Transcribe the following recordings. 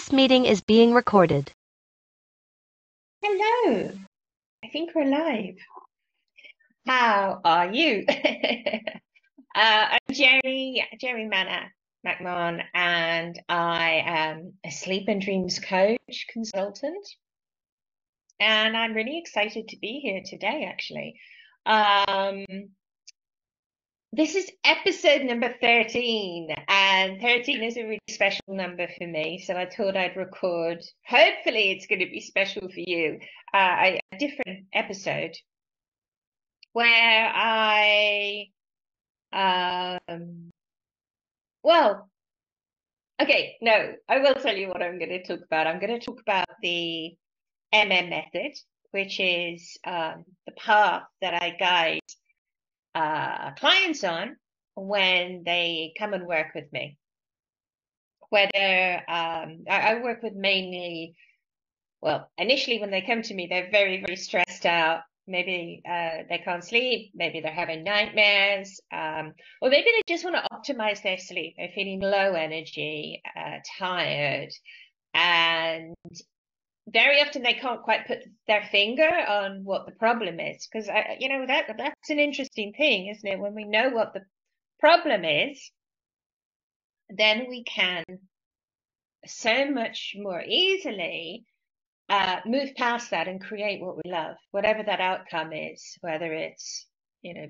This meeting is being recorded. Hello, I think we're live. How are you? I'm Gerri Mana, and I am a sleep and dreams coach consultant. And I'm really excited to be here today, actually. Um, this is episode number 13, and 13 is a really special number for me. So I thought I'd record. Hopefully, it's going to be special for you. A different episode where um, well, okay, no, I will tell you what I'm going to talk about. I'm going to talk about the method, which is the path that I guide clients on when they come and work with me. Whether I work with mainly, well, initially when they come to me, they're very, very stressed out. Maybe they can't sleep. Maybe they're having nightmares. Or maybe they just want to optimize their sleep. They're feeling low energy, tired. And very often they can't quite put their finger on what the problem is. Because, that's an interesting thing, isn't it? When we know what the problem is, then we can so much more easily move past that and create what we love, whatever that outcome is, whether it's,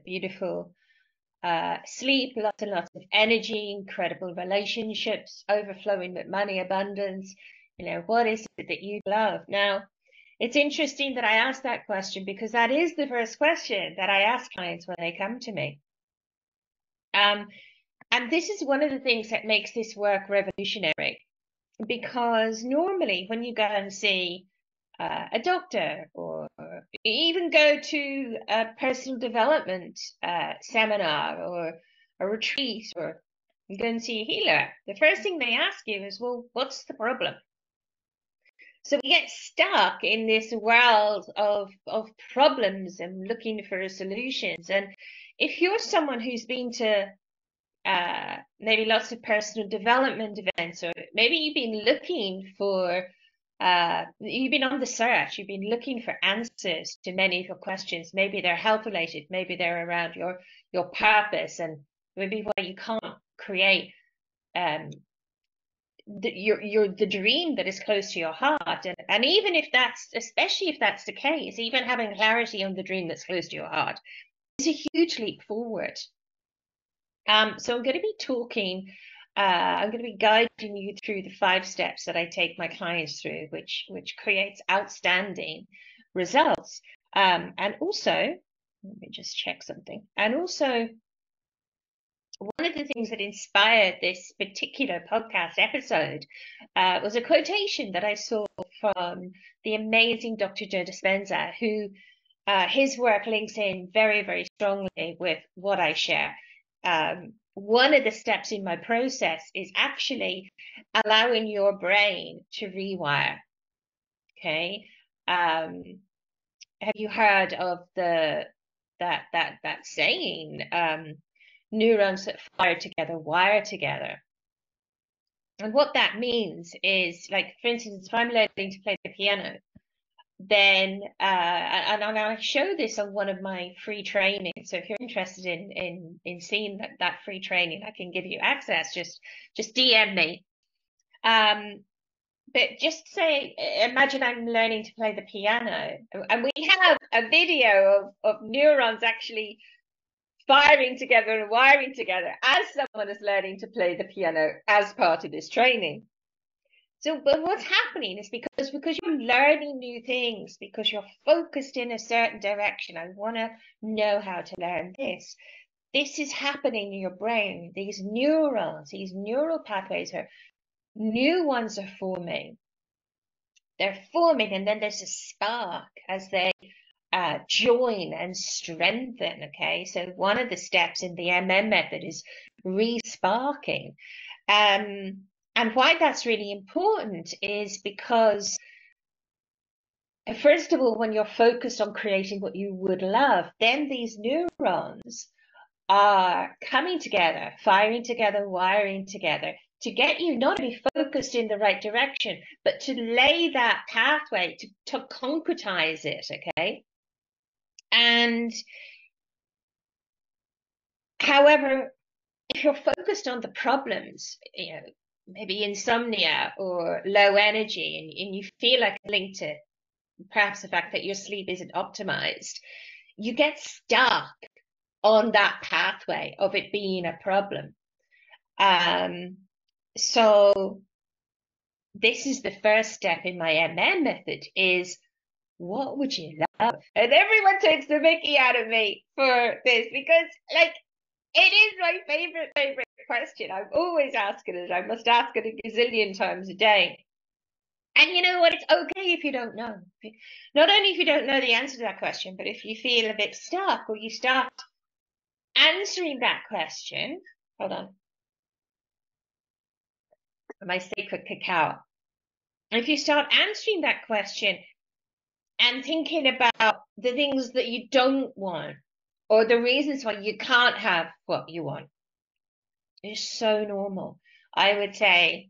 beautiful sleep, lots and lots of energy, incredible relationships, overflowing with money, abundance. What is it that you love? Now, it's interesting that I asked that question because that is the first question that I ask clients when they come to me. And this is one of the things that makes this work revolutionary, because normally when you go and see a doctor or even go to a personal development seminar or a retreat or go and see a healer, the first thing they ask you is, well, what's the problem? So we get stuck in this world of problems and looking for solutions. And if you're someone who's been to maybe lots of personal development events, or maybe you've been looking for you've been on the search, you've been looking for answers to many of your questions. Maybe they're health related, maybe they're around your purpose, and maybe why you can't create the dream that is close to your heart. And even if that's, especially if that's the case, even having clarity on the dream that's close to your heart is a huge leap forward. So I'm going to be talking, I'm going to be guiding you through the 5 steps that I take my clients through, which creates outstanding results. And also, let me just check something. And also, one of the things that inspired this particular podcast episode was a quotation that I saw from the amazing Dr. Joe Dispenza, who his work links in very, very strongly with what I share. One of the steps in my process is actually allowing your brain to rewire. Okay. Have you heard of that saying? Neurons that fire together wire together. And what that means is, like, for instance, if I'm learning to play the piano, then and I show this on one of my free trainings. So if you're interested in seeing that free training, I can give you access. Just DM me. But just say, imagine I'm learning to play the piano, and we have a video of neurons actually firing together and wiring together as someone is learning to play the piano as part of this training. So, but what's happening is because you're learning new things, because you're focused in a certain direction. I want to know how to learn this. This is happening in your brain. These neurons, these neural pathways new ones are forming. They're forming, and then there's a spark as they join and strengthen. Okay, so one of the steps in the method is re-sparking. And why that's really important is because, first of all, when you're focused on creating what you would love, then these neurons are coming together, firing together, wiring together to get you not to be focused in the right direction, but to lay that pathway to concretize it, okay? And however, if you're focused on the problems, maybe insomnia or low energy, and you feel like linked to perhaps the fact that your sleep isn't optimized, you get stuck on that pathway of it being a problem. So this is the first step in my MM method, is what would you love? And everyone takes the mickey out of me for this, because like, it is my favorite question. I'm always asking it. I must ask it a gazillion times a day. And you know what? It's okay if you don't know. Not only if you don't know the answer to that question, but if you feel a bit stuck or you start answering that question. Hold on. My sacred cacao. If you start answering that question and thinking about the things that you don't want, or the reasons why you can't have what you want, it's so normal. I would say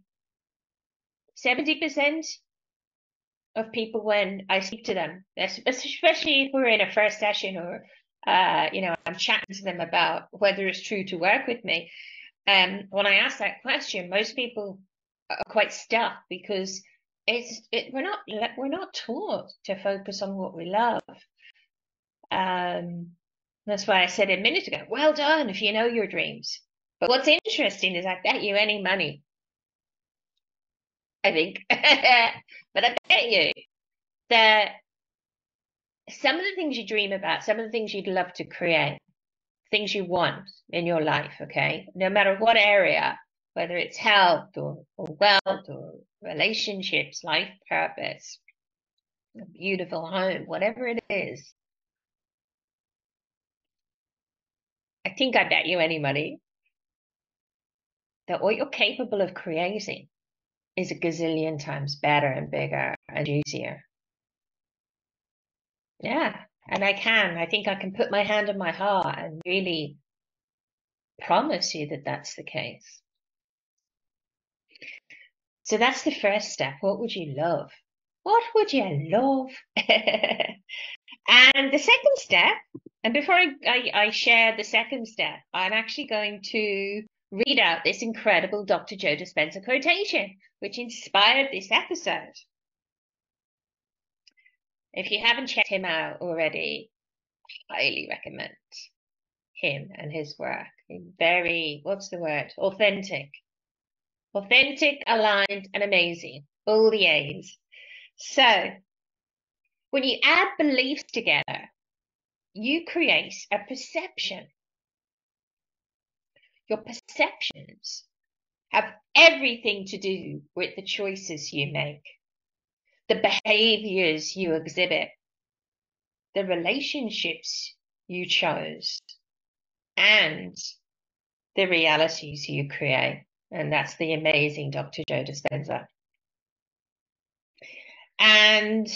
70% of people, when I speak to them, especially if we're in a first session, or I'm chatting to them about whether it's true to work with me, when I ask that question, most people are quite stuck, because we're not taught to focus on what we love. That's why I said a minute ago, well done if you know your dreams. But what's interesting is, I bet you any money, I think, but I bet you that some of the things you dream about, some of the things you'd love to create, things you want in your life, okay, no matter what area, whether it's health or wealth or relationships, life purpose, a beautiful home, whatever it is, I think I bet you any money that what you're capable of creating is a gazillion times better and bigger and juicier. Yeah, and I think I can put my hand on my heart and really promise you that that's the case. So that's the first step. What would you love? What would you love? And the second step, and before I share the second step, I'm actually going to read out this incredible Dr. Joe Dispenza quotation, which inspired this episode. If you haven't checked him out already, I highly recommend him and his work. Very, what's the word? Authentic, aligned, and amazing. All the A's. So when you add beliefs together, you create a perception. Your perceptions have everything to do with the choices you make, the behaviors you exhibit, the relationships you chose, and the realities you create. And that's the amazing Dr. Joe Dispenza. And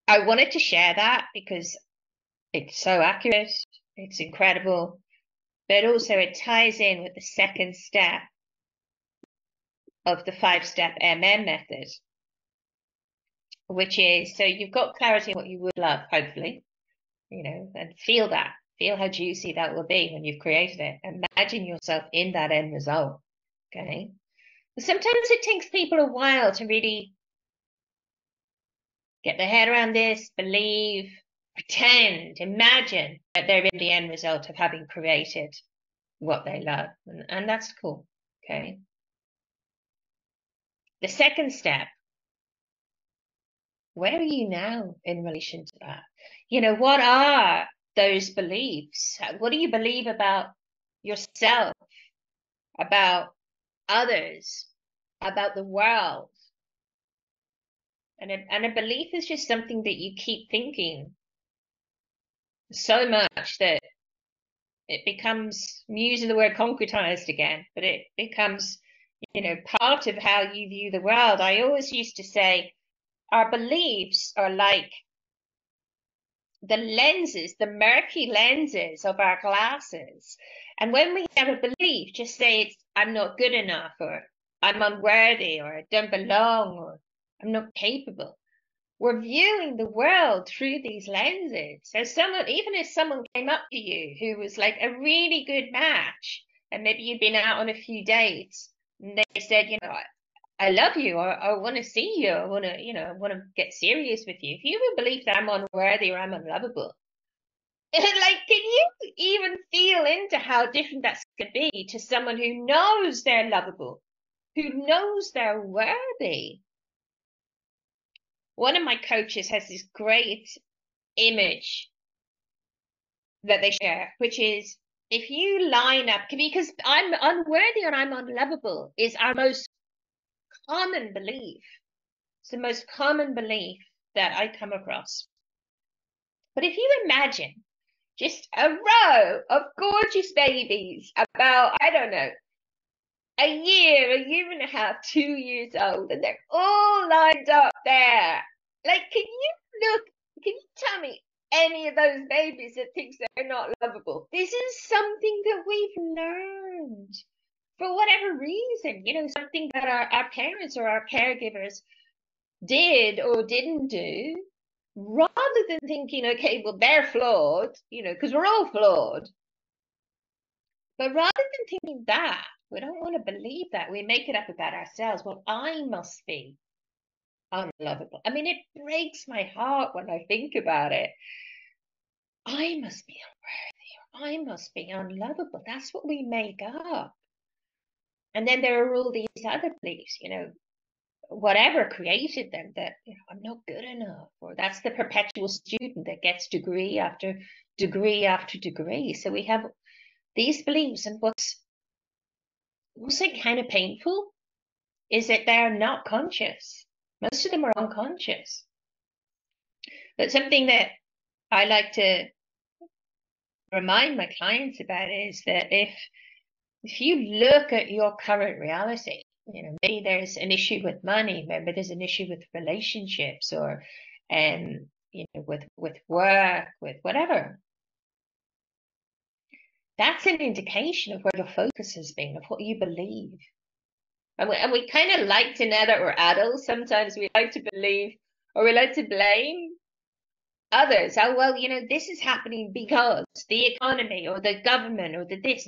I wanted to share that because it's so accurate, it's incredible, but also it ties in with the second step of the 5-step MM method, which is, so you've got clarity on what you would love, hopefully, and feel how juicy that will be when you've created it. Imagine yourself in that end result, okay? But sometimes it takes people a while to really get their head around this, believe, pretend, imagine that they're in the end result of having created what they love. And that's cool, okay? The second step, where are you now in relation to that? What are those beliefs? What do you believe about yourself, about others, about the world? And a belief is just something that you keep thinking so much that it becomes, I'm using the word concretized again, but it becomes, part of how you view the world. I always used to say, our beliefs are like the lenses, the murky lenses of our glasses. And when we have a belief, just say it's I'm not good enough, or I'm unworthy, or I don't belong, or I'm not capable. We're viewing the world through these lenses. So someone, even if someone came up to you who was like a really good match, and maybe you'd been out on a few dates, and they said, you know, I love you, or I want to see you, I want to, I want to get serious with you. If you would believe that I'm unworthy or I'm unlovable, like, can you even feel into how different that's going to be to someone who knows they're lovable, who knows they're worthy? One of my coaches has this great image that they share, which is if you line up, because I'm unworthy or I'm unlovable is our most common belief. It's the most common belief that I come across. But if you imagine just a row of gorgeous babies, about, I don't know, a year and a half, 2 years old, and they're all lined up there. Like, can you tell me any of those babies that thinks they're not lovable? This is something that we've learned for whatever reason, something that our parents or our caregivers did or didn't do, rather than thinking, okay, well, they're flawed, because we're all flawed. But rather than thinking that, we don't want to believe that. We make it up about ourselves. Well, I must be unlovable. I mean, it breaks my heart when I think about it. I must be unworthy, or I must be unlovable. That's what we make up. And then there are all these other beliefs, whatever created them, that I'm not good enough, or that's the perpetual student that gets degree after degree after degree. So we have these beliefs, and what's also kind of painful is that they're not conscious. Most of them are unconscious. But something that I like to remind my clients about is that if you look at your current reality, maybe there's an issue with money, maybe there's an issue with relationships, or with work, with whatever. That's an indication of where your focus has been, of what you believe. And we kind of like to, now that we're adults, sometimes we like to believe, or we like to blame others. Oh, well, this is happening because the economy or the government or the this.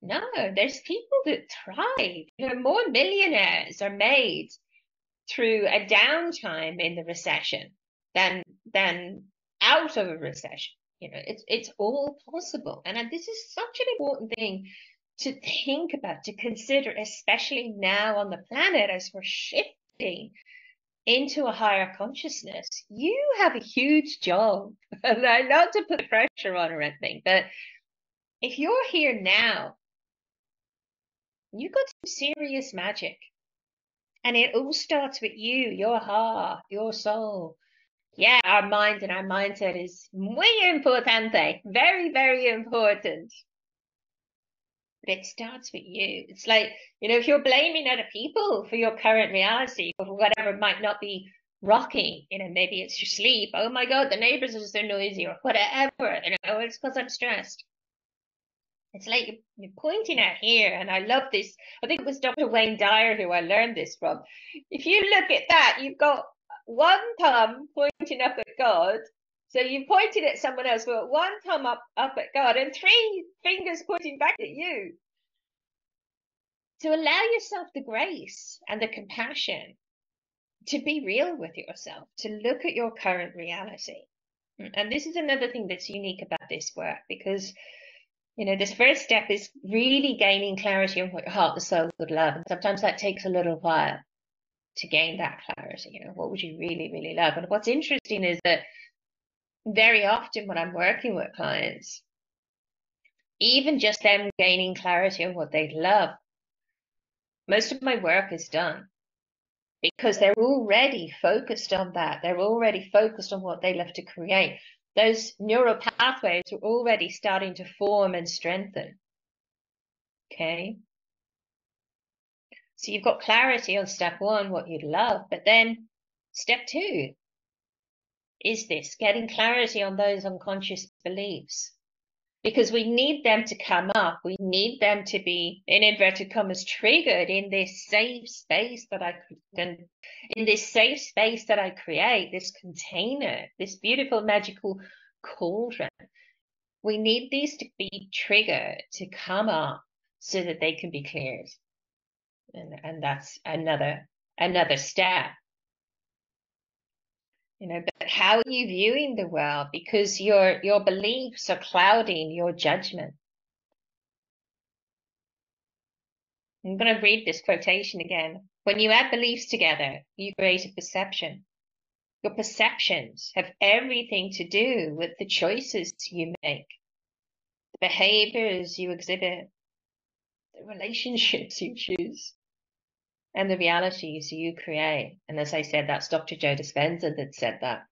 No, there's people that thrive. More millionaires are made through a downtime in the recession than out of a recession. It's all possible. And this is such an important thing to think about, to consider, especially now on the planet as we're shifting into a higher consciousness. You have a huge job. And I not to put pressure on or anything, but if you're here now, you've got some serious magic. And it all starts with you, your heart, your soul. Yeah, our mind and our mindset is muy importante. Very, very important. But it starts with you. It's like, if you're blaming other people for your current reality, or for whatever might not be rocking, maybe it's your sleep. Oh my God, the neighbors are so noisy, or whatever, it's because I'm stressed. It's like you're pointing at here, and I love this. I think it was Dr. Wayne Dyer who I learned this from. If you look at that, you've got one thumb pointing up at God. So you pointed at someone else, but one thumb up at God, and three fingers pointing back at you. To allow yourself the grace and the compassion to be real with yourself, to look at your current reality. And this is another thing that's unique about this work, because this first step is really gaining clarity on what your heart, the soul would love. And sometimes that takes a little while to gain that clarity. What would you really, really love? And what's interesting is that very often when I'm working with clients, even just them gaining clarity on what they love, most of my work is done, because they're already focused on that. They're already focused on what they love to create. Those neural pathways are already starting to form and strengthen. Okay. So you've got clarity on step one, what you love, but then step two, is this, getting clarity on those unconscious beliefs. Because we need them to come up. We need them to be, in inverted commas, triggered in this safe space that I create, this container, this beautiful magical cauldron. We need these to be triggered to come up so that they can be cleared. And that's another step. But how are you viewing the world? Because your beliefs are clouding your judgment. I'm going to read this quotation again. When you add beliefs together, you create a perception. Your perceptions have everything to do with the choices you make, the behaviors you exhibit, the relationships you choose, and the realities you create. And as I said, that's Dr. Joe Dispenza that said that.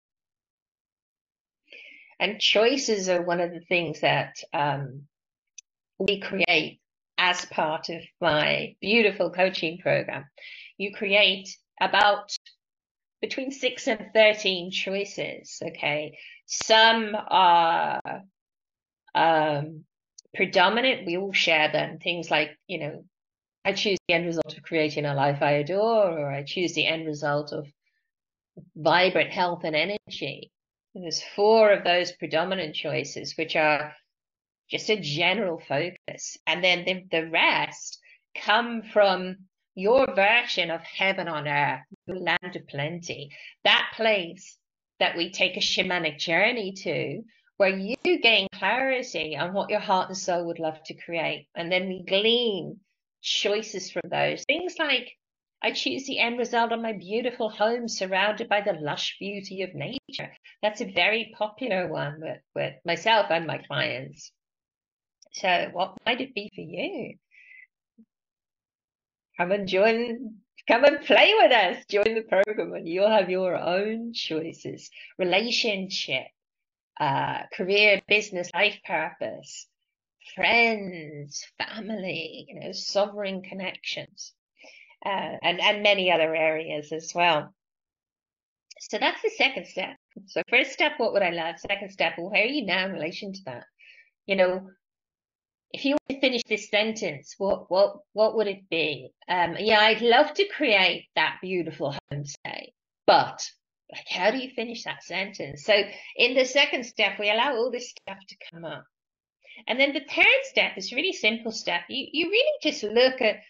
And choices are one of the things that we create as part of my beautiful coaching program. You create about between 6 and 13 choices, okay? Some are predominant. We all share them. Things like, I choose the end result of creating a life I adore, or I choose the end result of vibrant health and energy. And there's 4 of those predominant choices, which are just a general focus. And then the rest come from your version of heaven on earth, the land of plenty, that place that we take a shamanic journey to, where you gain clarity on what your heart and soul would love to create. And then we glean choices from those. Things like, I choose the end result of my beautiful home surrounded by the lush beauty of nature. That's a very popular one with myself and my clients. So what might it be for you? Come and play with us. Join the program and you'll have your own choices. Relationship, career, business, life purpose, friends, family, sovereign connections, and many other areas as well. So that's the second step. So first step, what would I love? Second step, well, where are you now in relation to that? If you were to finish this sentence, what would it be? Yeah, I'd love to create that beautiful homestay, but how do you finish that sentence? So in the second step, we allow all this stuff to come up. And then the third step is a really simple step. You really just look at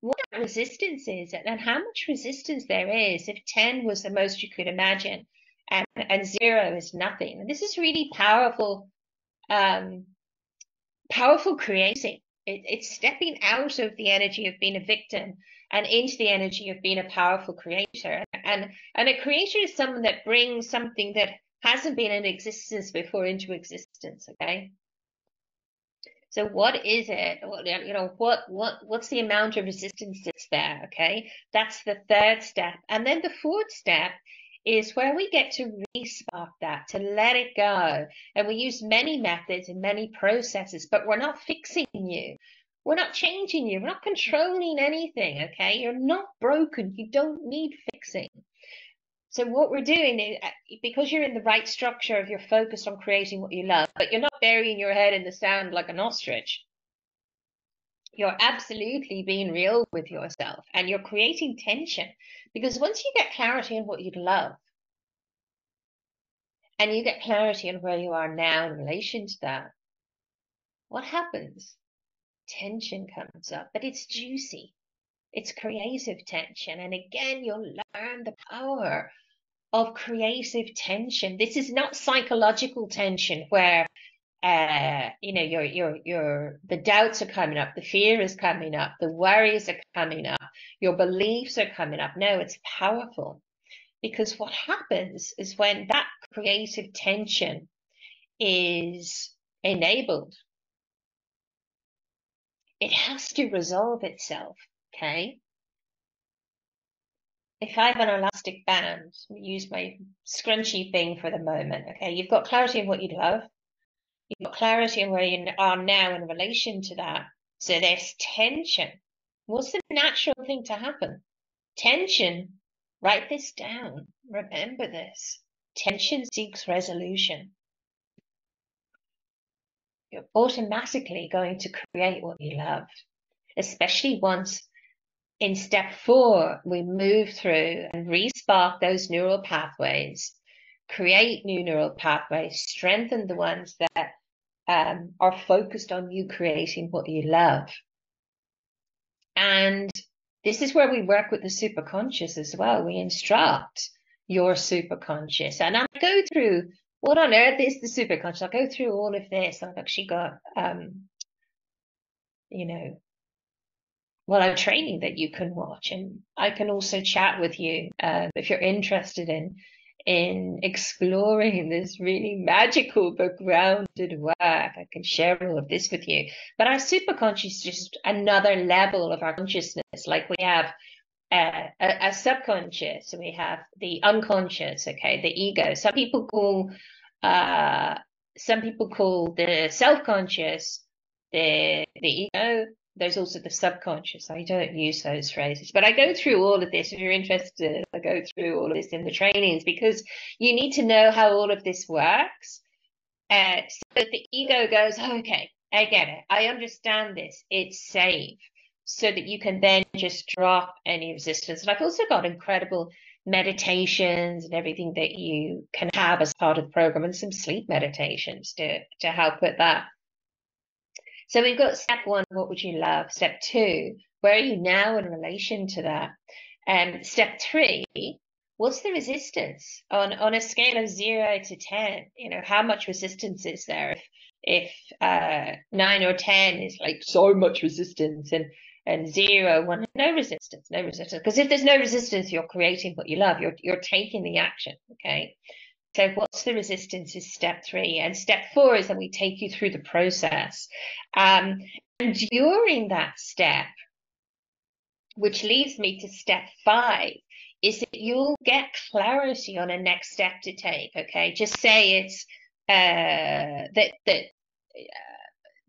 what that resistance is and how much resistance there is. If 10 was the most you could imagine and 0 is nothing. And this is really powerful creating. It's stepping out of the energy of being a victim and into the energy of being a powerful creator. And a creator is someone that brings something that hasn't been in existence before into existence, okay? So what is it? What's the amount of resistance that's there, okay? That's the third step. And then the fourth step is where we get to re-spark that, to let it go. And we use many methods and many processes, but we're not fixing you. We're not changing you. We're not controlling anything, okay? You're not broken. You don't need fixing. So what we're doing is, because you're in the right structure of you're focused on creating what you love, but you're not burying your head in the sand like an ostrich. You're absolutely being real with yourself and you're creating tension, because once you get clarity on what you'd love and you get clarity on where you are now in relation to that, what happens? Tension comes up, but it's juicy. It's creative tension. And again, you'll learn the power of creative tension. This is not psychological tension where the doubts are coming up, the fear is coming up, the worries are coming up, your beliefs are coming up. No, it's powerful, because what happens is when that creative tension is enabled, it has to resolve itself, okay? If I have an elastic band, use my scrunchy thing for the moment, okay? You've got clarity in what you love. You've got clarity on where you are now in relation to that. So there's tension. What's the natural thing to happen? Tension. Write this down. Remember this. tension seeks resolution. You're automatically going to create what you love, especially once in step 4, we move through and re-spark those neural pathways, create new neural pathways, strengthen the ones that are focused on you creating what you love. And this is where we work with the superconscious as well. We instruct your superconscious. And I go through, what on earth is the superconscious? I'll go through all of this. I've actually got, a training that you can watch. And I can also chat with you if you're interested in exploring this really magical but grounded work. I can share all of this with you. But our superconscious is just another level of our consciousness. Like we have a subconscious, we have the unconscious, okay, the ego. Some people call the self-conscious the ego. There's also the subconscious. I don't use those phrases, but I go through all of this. If you're interested, I go through all of this in the trainings, because you need to know how all of this works. So that the ego goes, oh, okay, I get it. I understand this. It's safe. So that you can then just drop any resistance. And I've also got incredible meditations and everything that you can have as part of the program, and some sleep meditations to help with that. So we've got step 1, what would you love? Step 2, where are you now in relation to that? Step 3, what's the resistance on a scale of 0 to 10? How much resistance is there? If 9 or 10 is like so much resistance, and 0, 1, no resistance. Because if there's no resistance, you're creating what you love. You're taking the action. Okay. So what's the resistance is step 3. And step 4 is that we take you through the process. And during that step, which leads me to step 5, is that you'll get clarity on a next step to take. Okay. Just say it's that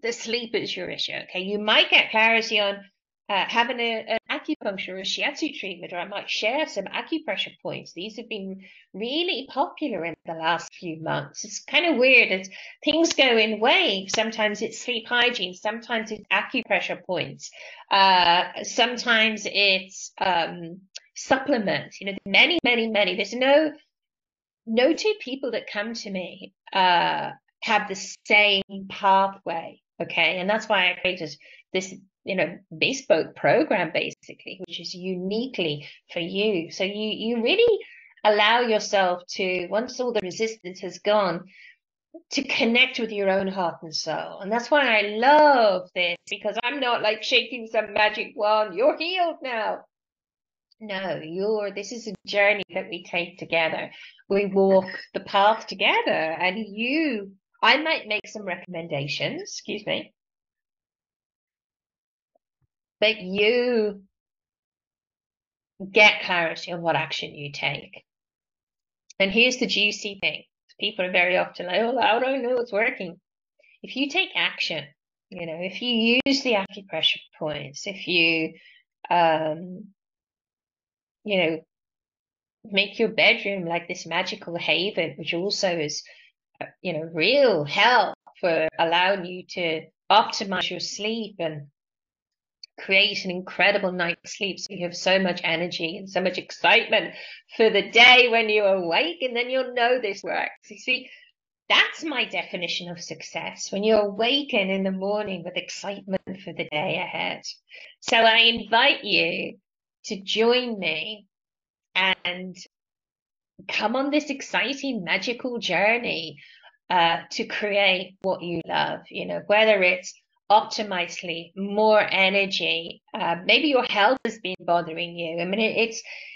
the sleep is your issue. Okay. You might get clarity on having an acupuncture or a shiatsu treatment, or I might share some acupressure points. These have been really popular in the last few months. It's kind of weird as things go in waves. Sometimes it's sleep hygiene, sometimes it's acupressure points, sometimes it's supplements. Many. There's no two people that come to me have the same pathway. Okay, and that's why I created this bespoke program, basically, which is uniquely for you. So you really allow yourself to, once all the resistance has gone, to connect with your own heart and soul. And that's why I love this, because I'm not like shaking some magic wand, you're healed now. No, this is a journey that we take together. We walk the path together, and I might make some recommendations, excuse me, but you get clarity on what action you take. And here's the juicy thing. People are very often like, oh, how do I know it's working? If you take action, if you use the acupressure points, if you, make your bedroom like this magical haven, which also is, real help for allowing you to optimize your sleep and create an incredible night's sleep, so you have so much energy and so much excitement for the day when you awake, and then you'll know this works. You see, that's my definition of success, when you awaken in the morning with excitement for the day ahead. So I invite you to join me and come on this exciting, magical journey to create what you love, whether it's optimize sleep, more energy, maybe your health has been bothering you. I mean,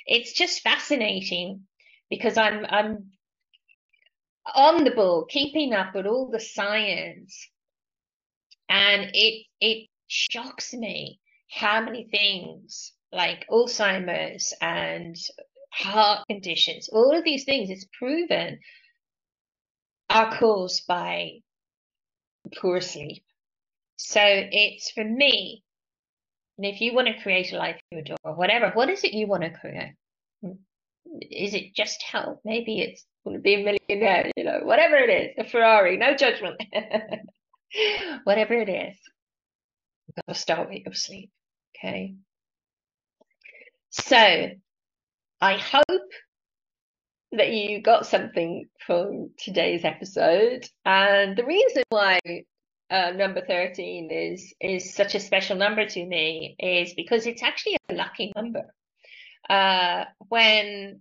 it's just fascinating, because I'm on the ball, keeping up with all the science, and it shocks me how many things like Alzheimer's and heart conditions, all of these things, it's proven, are caused by poor sleep. So it's, for me, and if you want to create a life you adore, or whatever, what is it you want to create? Is it just health? Maybe it's want to be a millionaire, whatever it is, a Ferrari, no judgment. Whatever it is, you've got to start with your sleep. Okay. So I hope that you got something from today's episode. And the reason why number 13 is such a special number to me is because it's actually a lucky number. When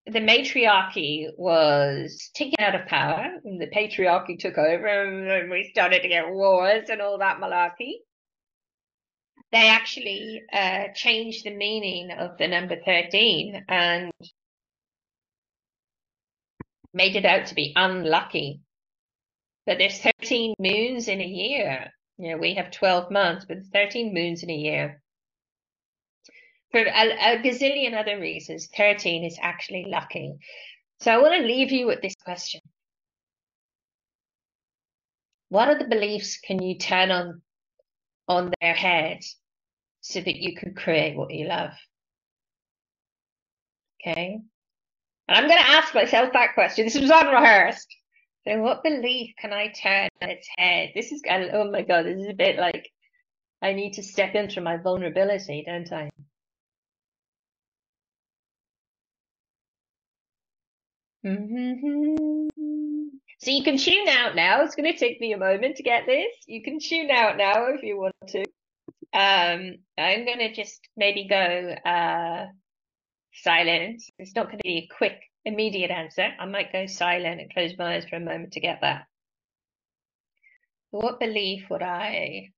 the matriarchy was taken out of power and the patriarchy took over and we started to get wars and all that malarkey, they actually changed the meaning of the number 13 and made it out to be unlucky. But there's 13 moons in a year. We have 12 months, but 13 moons in a year. For a gazillion other reasons, 13 is actually lucky. So I want to leave you with this question. What are the beliefs can you turn on their head so that you can create what you love? Okay. And I'm going to ask myself that question. This was unrehearsed. So what belief can I turn on its head? This is, oh my God, this is a bit like I need to step into my vulnerability, don't I? So you can tune out now. It's going to take me a moment to get this. You can tune out now if you want to. I'm going to just maybe go silent. It's not going to be a quick, immediate answer. I might go silent and close my eyes for a moment to get that. What belief would I?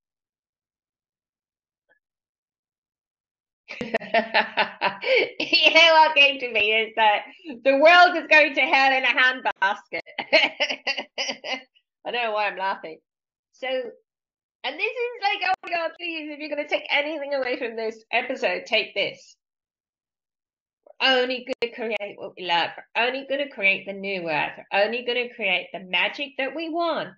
What came to me is that the world is going to hell in a handbasket. I don't know why I'm laughing. So, and this is like, oh my God, please, if you're going to take anything away from this episode, take this. We're only going to create what we love. We're only going to create the new earth. We're only going to create the magic that we want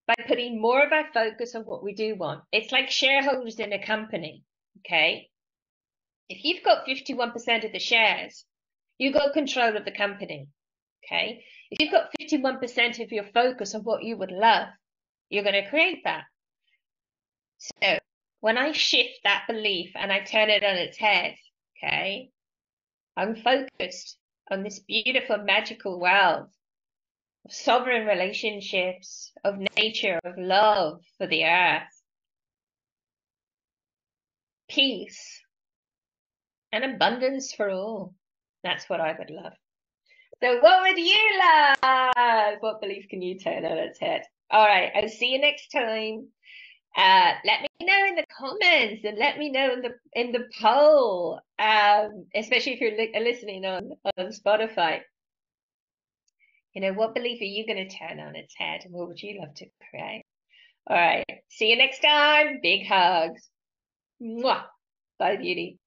by putting more of our focus on what we do want. It's like shareholders in a company, okay? If you've got 51% of the shares, you've got control of the company, okay? If you've got 51% of your focus on what you would love, you're going to create that. So when I shift that belief and I turn it on its head, okay, I'm focused on this beautiful, magical world of sovereign relationships, of nature, of love for the earth, peace, and abundance for all. That's what I would love. So what would you love? What belief can you turn on its head? All right, I'll see you next time. Let me know in the comments and let me know in the poll, especially if you're listening on Spotify. What belief are you going to turn on its head and what would you love to create? All right, see you next time. Big hugs. Mwah. Bye, beauty.